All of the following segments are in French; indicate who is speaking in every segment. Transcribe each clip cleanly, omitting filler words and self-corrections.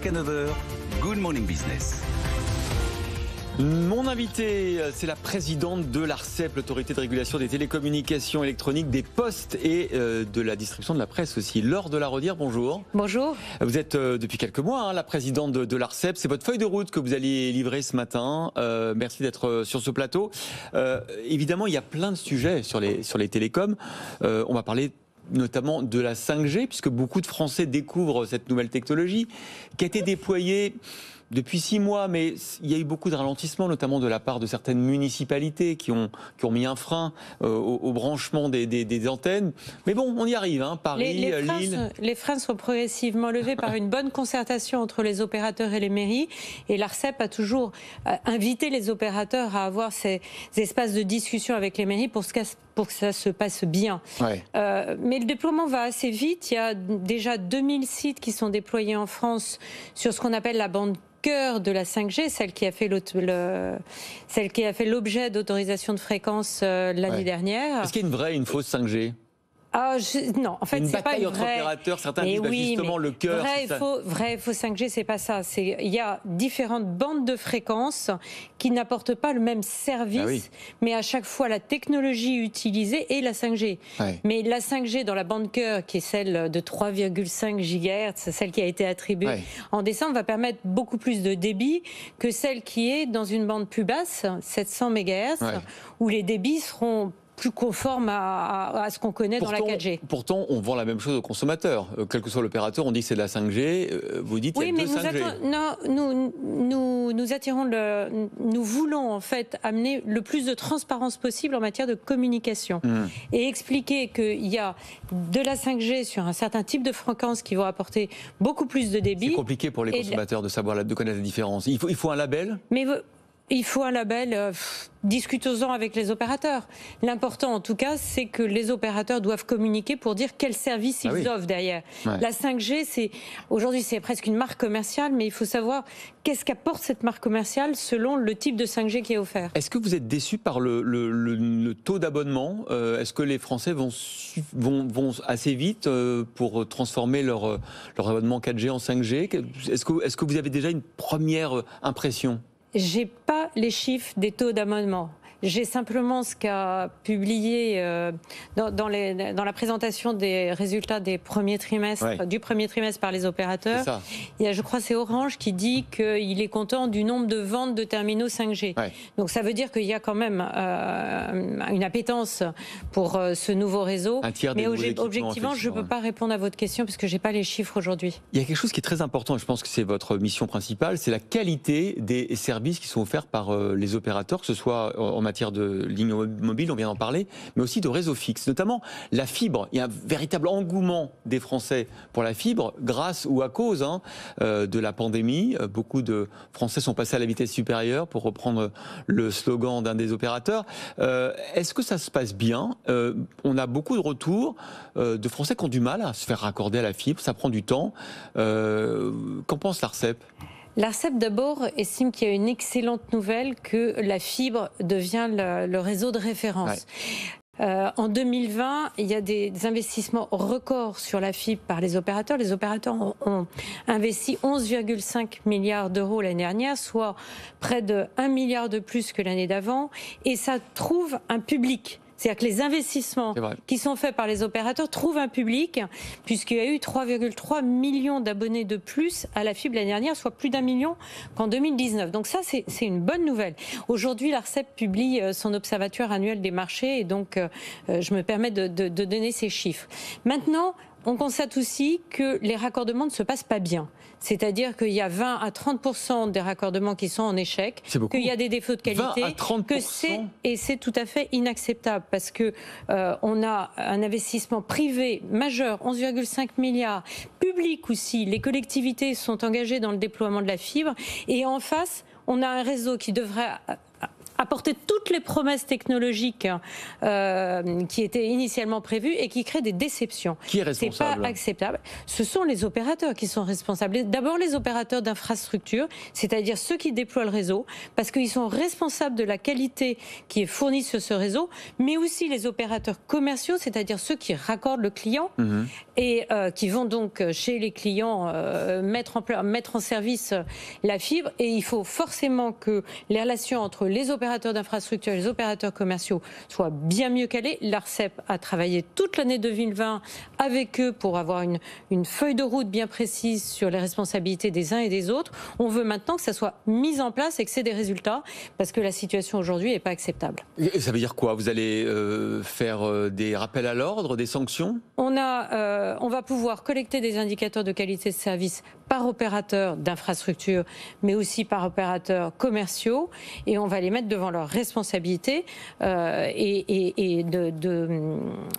Speaker 1: Jusqu'à 9h, Good Morning Business.
Speaker 2: Mon invité, c'est la présidente de l'ARCEP, l'autorité de régulation des télécommunications électroniques, des postes et de la distribution de la presse aussi. Laure Delaraudière, bonjour.
Speaker 3: Bonjour.
Speaker 2: Vous êtes depuis quelques mois la présidente de l'ARCEP. C'est votre feuille de route que vous alliez livrer ce matin. Merci d'être sur ce plateau. Évidemment, il y a plein de sujets sur les télécoms. On va parler notamment de la 5G, puisque beaucoup de Français découvrent cette nouvelle technologie qui a été déployée depuis 6 mois, mais il y a eu beaucoup de ralentissements, notamment de la part de certaines municipalités qui ont mis un frein au branchement des antennes. Mais bon, on y arrive, Paris, Lille.
Speaker 3: Les freins sont progressivement levés par une bonne concertation entre les opérateurs et les mairies. Et l'ARCEP a toujours invité les opérateurs à avoir ces espaces de discussion avec les mairies pour que ça se passe bien.
Speaker 2: Ouais.
Speaker 3: Mais le déploiement va assez vite. Il y a déjà 2000 sites qui sont déployés en France sur ce qu'on appelle la bande cœur de la 5G, celle qui a fait l'objet d'autorisation de fréquence l'année dernière.
Speaker 2: Est-ce qu'il y a une vraie et une fausse 5G ?
Speaker 3: Non, en fait, c'est pas une vraie.
Speaker 2: Opérateurs, certains disent justement le cœur.
Speaker 3: Vrai et faux 5G, c'est pas ça. Il y a différentes bandes de fréquences qui n'apportent pas le même service, mais à chaque fois la technologie utilisée est la 5G. Mais la 5G dans la bande cœur, qui est celle de 3,5 GHz, celle qui a été attribuée en décembre, va permettre beaucoup plus de débit que celle qui est dans une bande plus basse, 700 MHz, où les débits seront plus conforme à ce qu'on connaît dans la 4G.
Speaker 2: Pourtant, on vend la même chose aux consommateurs. Quel que soit l'opérateur, on dit que c'est de la 5G. Vous dites qu'il y a deux 5G.
Speaker 3: Nous voulons en fait amener le plus de transparence possible en matière de communication et expliquer qu'il y a de la 5G sur un certain type de fréquence qui vont apporter beaucoup plus de débit.
Speaker 2: C'est compliqué pour les consommateurs de connaître la différence. Il faut un label.
Speaker 3: Il faut un label, discutons-en avec les opérateurs. L'important, en tout cas, c'est que les opérateurs doivent communiquer pour dire quel service ils offrent derrière. La 5G, aujourd'hui, c'est presque une marque commerciale, mais il faut savoir qu'est-ce qu'apporte cette marque commerciale selon le type de 5G qui est offert.
Speaker 2: Est-ce que vous êtes déçu par le taux d'abonnement ? Est-ce que les Français vont assez vite pour transformer leur abonnement 4G en 5G ? Est-ce que vous avez déjà une première impression ?
Speaker 3: J'ai pas les chiffres des taux d'abonnement. J'ai simplement ce qu'a publié dans la présentation des résultats des premiers trimestres, du premier trimestre par les opérateurs. Il y a, je crois, c'est Orange qui dit qu'il est content du nombre de ventes de terminaux 5G. Donc ça veut dire qu'il y a quand même une appétence pour ce nouveau réseau. Mais objectivement, je ne peux pas répondre à votre question parce que j'ai pas les chiffres aujourd'hui.
Speaker 2: Il y a quelque chose qui est très important, et je pense que c'est votre mission principale, c'est la qualité des services qui sont offerts par les opérateurs, que ce soit en matière de lignes mobiles, on vient d'en parler, mais aussi de réseaux fixes, notamment la fibre. Il y a un véritable engouement des Français pour la fibre, grâce ou à cause de la pandémie. Beaucoup de Français sont passés à la vitesse supérieure, pour reprendre le slogan d'un des opérateurs. Est-ce que ça se passe bien ? On a beaucoup de retours de Français qui ont du mal à se faire raccorder à la fibre, ça prend du temps. Qu'en pense l'ARCEP ?
Speaker 3: L'ARCEP d'abord estime qu'il y a une excellente nouvelle, que la fibre devient le réseau de référence. En 2020, il y a des investissements records sur la fibre par les opérateurs. Les opérateurs ont investi 11,5 milliards d'euros l'année dernière, soit près de 1 milliard de plus que l'année d'avant. Et ça trouve un public. C'est-à-dire que les investissements qui sont faits par les opérateurs trouvent un public, puisqu'il y a eu 3,3 millions d'abonnés de plus à la fibre l'année dernière, soit plus d'1 million qu'en 2019. Donc ça, c'est une bonne nouvelle. Aujourd'hui, l'ARCEP publie son observatoire annuel des marchés, et donc je me permets de donner ces chiffres. Maintenant, on constate aussi que les raccordements ne se passent pas bien. C'est-à-dire qu'il y a 20 à 30% des raccordements qui sont en échec, qu'il y a des défauts de qualité,
Speaker 2: 20 à 30%.
Speaker 3: Et c'est tout à fait inacceptable parce que on a un investissement privé majeur, 11,5 milliards, public aussi. Les collectivités sont engagées dans le déploiement de la fibre, et en face, on a un réseau qui devrait apporter toutes les promesses technologiques qui étaient initialement prévues et qui créent des déceptions.
Speaker 2: Qui est responsable ?
Speaker 3: C'est pas acceptable. Ce sont les opérateurs qui sont responsables. D'abord les opérateurs d'infrastructure, c'est-à-dire ceux qui déploient le réseau, parce qu'ils sont responsables de la qualité qui est fournie sur ce réseau, mais aussi les opérateurs commerciaux, c'est-à-dire ceux qui raccordent le client et qui vont donc chez les clients mettre en service la fibre. Et il faut forcément que les relations entre les opérateurs d'infrastructure et les opérateurs commerciaux soient bien mieux calées. L'ARCEP a travaillé toute l'année 2020 avec eux pour avoir une feuille de route bien précise sur les responsabilités des uns et des autres. On veut maintenant que ça soit mis en place et que c'est des résultats, parce que la situation aujourd'hui n'est pas acceptable.
Speaker 2: Et ça veut dire quoi ? Vous allez faire des rappels à l'ordre, des sanctions ?
Speaker 3: On va pouvoir collecter des indicateurs de qualité de service par opérateurs d'infrastructures, mais aussi par opérateurs commerciaux, et on va les mettre devant leurs responsabilités et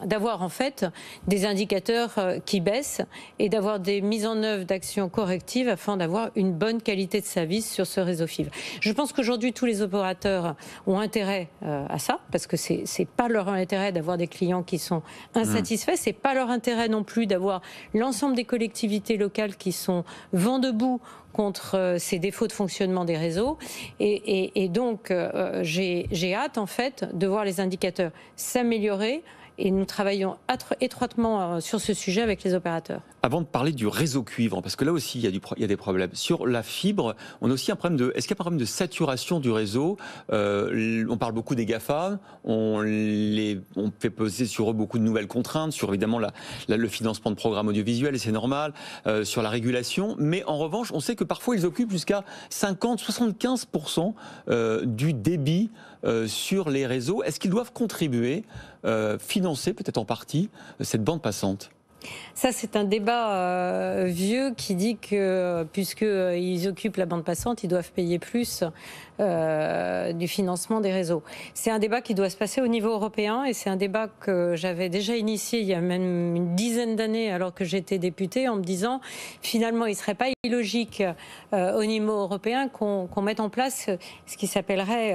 Speaker 3: d'avoir en fait des indicateurs qui baissent et d'avoir des mises en œuvre d'actions correctives afin d'avoir une bonne qualité de service sur ce réseau fibre. Je pense qu'aujourd'hui tous les opérateurs ont intérêt à ça, parce que c'est pas leur intérêt d'avoir des clients qui sont insatisfaits, c'est pas leur intérêt non plus d'avoir l'ensemble des collectivités locales qui sont vent debout contre ces défauts de fonctionnement des réseaux. Et donc, j'ai hâte, en fait, de voir les indicateurs s'améliorer. Et nous travaillons étroitement sur ce sujet avec les opérateurs.
Speaker 2: Avant de parler du réseau cuivre, parce que là aussi il y a des problèmes. Sur la fibre, on a aussi un problème est-ce qu'il y a un problème de saturation du réseau ? On parle beaucoup des GAFA, on fait peser sur eux beaucoup de nouvelles contraintes, sur évidemment le financement de programmes audiovisuels, et c'est normal, sur la régulation. Mais en revanche, on sait que parfois ils occupent jusqu'à 50-75% du débit sur les réseaux. Est-ce qu'ils doivent contribuer, financer peut-être en partie cette bande passante ?
Speaker 3: Ça, c'est un débat vieux qui dit que puisqu'ils occupent la bande passante, ils doivent payer plus du financement des réseaux. C'est un débat qui doit se passer au niveau européen, et c'est un débat que j'avais déjà initié il y a même une dizaine d'années alors que j'étais députée, en me disant finalement il ne serait pas illogique au niveau européen qu'on mette en place ce qui s'appellerait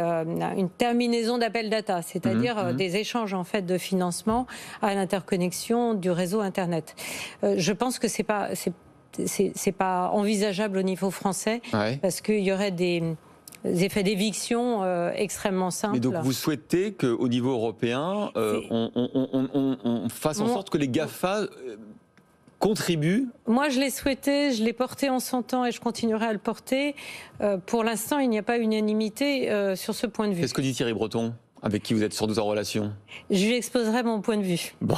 Speaker 3: une terminaison d'appel data, c'est-à-dire des échanges en fait de financement à l'interconnexion du réseau Internet. Je pense que c'est pas envisageable au niveau français, parce qu'il y aurait des effets d'éviction extrêmement simples.
Speaker 2: Mais donc vous souhaitez qu'au niveau européen, on fasse en sorte que les GAFA contribuent ?
Speaker 3: Moi, je l'ai souhaité, je l'ai porté en son temps et je continuerai à le porter. Pour l'instant, il n'y a pas unanimité sur ce point de vue.
Speaker 2: Qu'est-ce que dit Thierry Breton ? Avec qui vous êtes sans doute en relation?
Speaker 3: Je lui exposerai mon point de vue.
Speaker 2: Bon.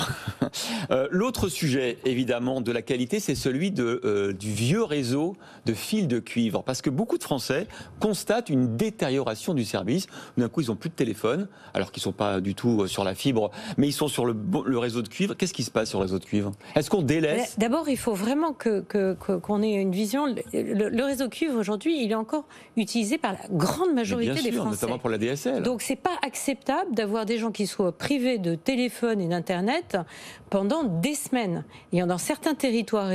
Speaker 2: L'autre sujet, évidemment, de la qualité, c'est celui du vieux réseau de fils de cuivre. Parce que beaucoup de Français constatent une détérioration du service. D'un coup, ils n'ont plus de téléphone, alors qu'ils ne sont pas du tout sur la fibre, mais ils sont sur le réseau de cuivre. Qu'est-ce qui se passe sur le réseau de cuivre? Est-ce qu'on délaisse?
Speaker 3: D'abord, il faut vraiment qu'on ait une vision. Le réseau cuivre, aujourd'hui, il est encore utilisé par la grande majorité des Français.
Speaker 2: Notamment pour la DSL.
Speaker 3: Donc, c'est pas acceptable d'avoir des gens qui soient privés de téléphone et d'Internet pendant des semaines. Et dans certains territoires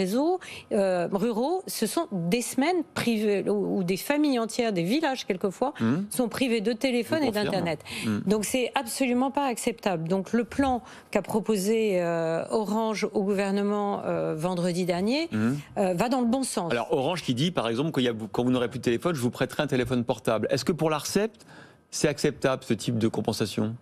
Speaker 3: ruraux, ce sont des semaines privées, où des familles entières, des villages quelquefois, sont privés de téléphone et d'Internet. Donc c'est absolument pas acceptable. Donc le plan qu'a proposé Orange au gouvernement vendredi dernier va dans le bon sens.
Speaker 2: Alors Orange qui dit par exemple quand vous n'aurez plus de téléphone, je vous prêterai un téléphone portable. Est-ce que pour l'ARCEP, c'est acceptable ce type de compensation?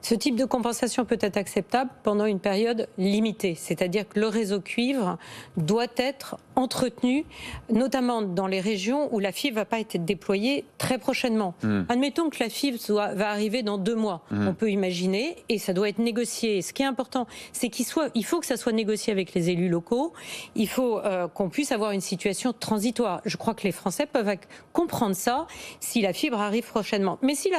Speaker 3: Ce type de compensation peut être acceptable pendant une période limitée, c'est-à-dire que le réseau cuivre doit être entretenu, notamment dans les régions où la fibre ne va pas être déployée très prochainement. Admettons que la fibre va arriver dans 2 mois. On peut imaginer, et ça doit être négocié. Et ce qui est important, c'est il faut que ça soit négocié avec les élus locaux. Il faut qu'on puisse avoir une situation transitoire. Je crois que les Français peuvent comprendre ça si la fibre arrive prochainement. Mais si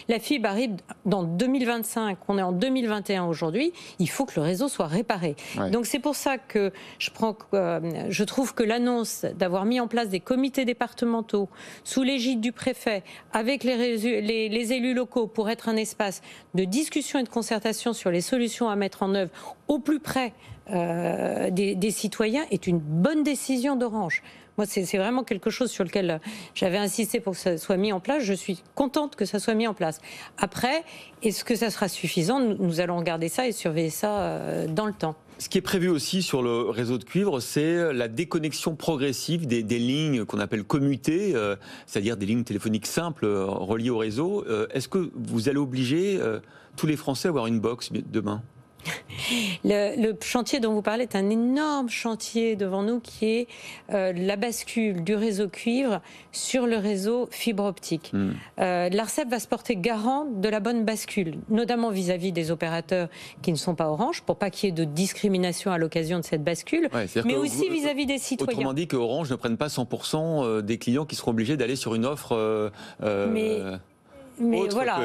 Speaker 3: la fibre arrive dans 2025, on est en 2021 aujourd'hui, il faut que le réseau soit réparé. Ouais. Donc c'est pour ça que je trouve que l'annonce d'avoir mis en place des comités départementaux sous l'égide du préfet, avec les élus locaux, pour être un espace de discussion et de concertation sur les solutions à mettre en œuvre au plus près des citoyens, est une bonne décision d'Orange. Moi, c'est vraiment quelque chose sur lequel j'avais insisté pour que ça soit mis en place. Je suis contente que ça soit mis en place. Après, est-ce que ça sera suffisant? Nous allons regarder ça et surveiller ça dans le temps.
Speaker 2: Ce qui est prévu aussi sur le réseau de cuivre, c'est la déconnexion progressive des lignes qu'on appelle commutées, c'est-à-dire des lignes téléphoniques simples reliées au réseau. Est-ce que vous allez obliger tous les Français à avoir une box demain ?
Speaker 3: Le chantier dont vous parlez est un énorme chantier devant nous qui est la bascule du réseau cuivre sur le réseau fibre optique. L'ARCEP va se porter garant de la bonne bascule, notamment vis-à-vis des opérateurs qui ne sont pas Orange, pour pas qu'il y ait de discrimination à l'occasion de cette bascule, mais aussi vis-à-vis des citoyens.
Speaker 2: Autrement dit que Orange ne prenne pas 100% des clients qui seront obligés d'aller sur une offre...
Speaker 3: Mais voilà,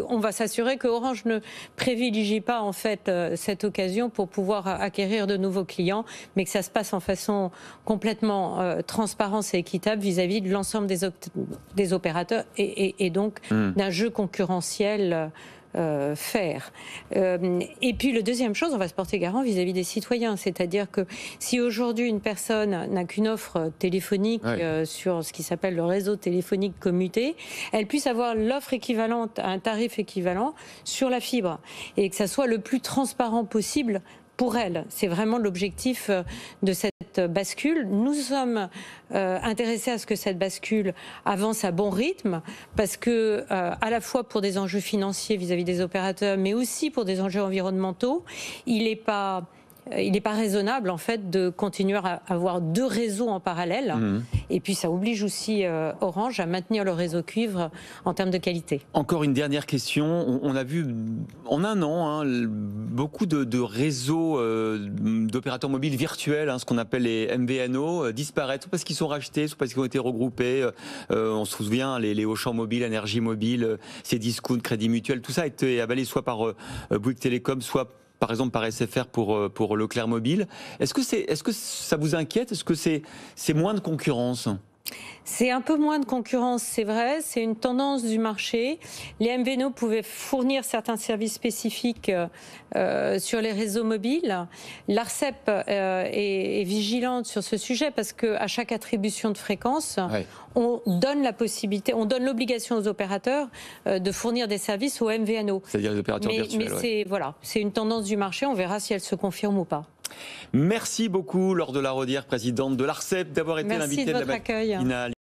Speaker 3: on va s'assurer que Orange ne privilégie pas en fait cette occasion pour pouvoir acquérir de nouveaux clients, mais que ça se passe en façon complètement transparente et équitable vis-à-vis de l'ensemble des opérateurs et donc d'un jeu concurrentiel faire. Et puis, le deuxième chose, on va se porter garant vis-à-vis des citoyens. C'est-à-dire que si aujourd'hui une personne n'a qu'une offre téléphonique sur ce qui s'appelle le réseau téléphonique commuté, elle puisse avoir l'offre équivalente à un tarif équivalent sur la fibre. Et que ça soit le plus transparent possible pour elle. C'est vraiment l'objectif de cette bascule. Nous sommes intéressés à ce que cette bascule avance à bon rythme, parce que à la fois pour des enjeux financiers vis-à-vis des opérateurs, mais aussi pour des enjeux environnementaux, il n'est pas raisonnable en fait de continuer à avoir deux réseaux en parallèle. Et puis ça oblige aussi Orange à maintenir le réseau cuivre en termes de qualité. Encore une dernière question. On a vu en un an beaucoup de réseaux d'opérateurs mobiles virtuels, ce qu'on appelle les MVNO, disparaître, soit parce qu'ils sont rachetés, soit parce qu'ils ont été regroupés. On se souvient, les Auchan Mobile, Énergie Mobile, Cdiscount, Crédit Mutuel, tout ça a été avalé soit par Bouygues Télécom, soit par exemple par SFR pour Leclerc Mobile. Est-ce que ça vous inquiète? Est-ce que c'est moins de concurrence? C'est un peu moins de concurrence, c'est vrai, c'est une tendance du marché. Les MVNO pouvaient fournir certains services spécifiques sur les réseaux mobiles. L'ARCEP est vigilante sur ce sujet parce qu'à chaque attribution de fréquence, on donne la possibilité, on donne l'obligation aux opérateurs de fournir des services aux MVNO. C'est-à-dire les opérateurs virtuels. Mais c'est une tendance du marché, on verra si elle se confirme ou pas. Merci beaucoup Laure de la Raudière, présidente de l'ARCEP, d'avoir été l'invitée de la matinale.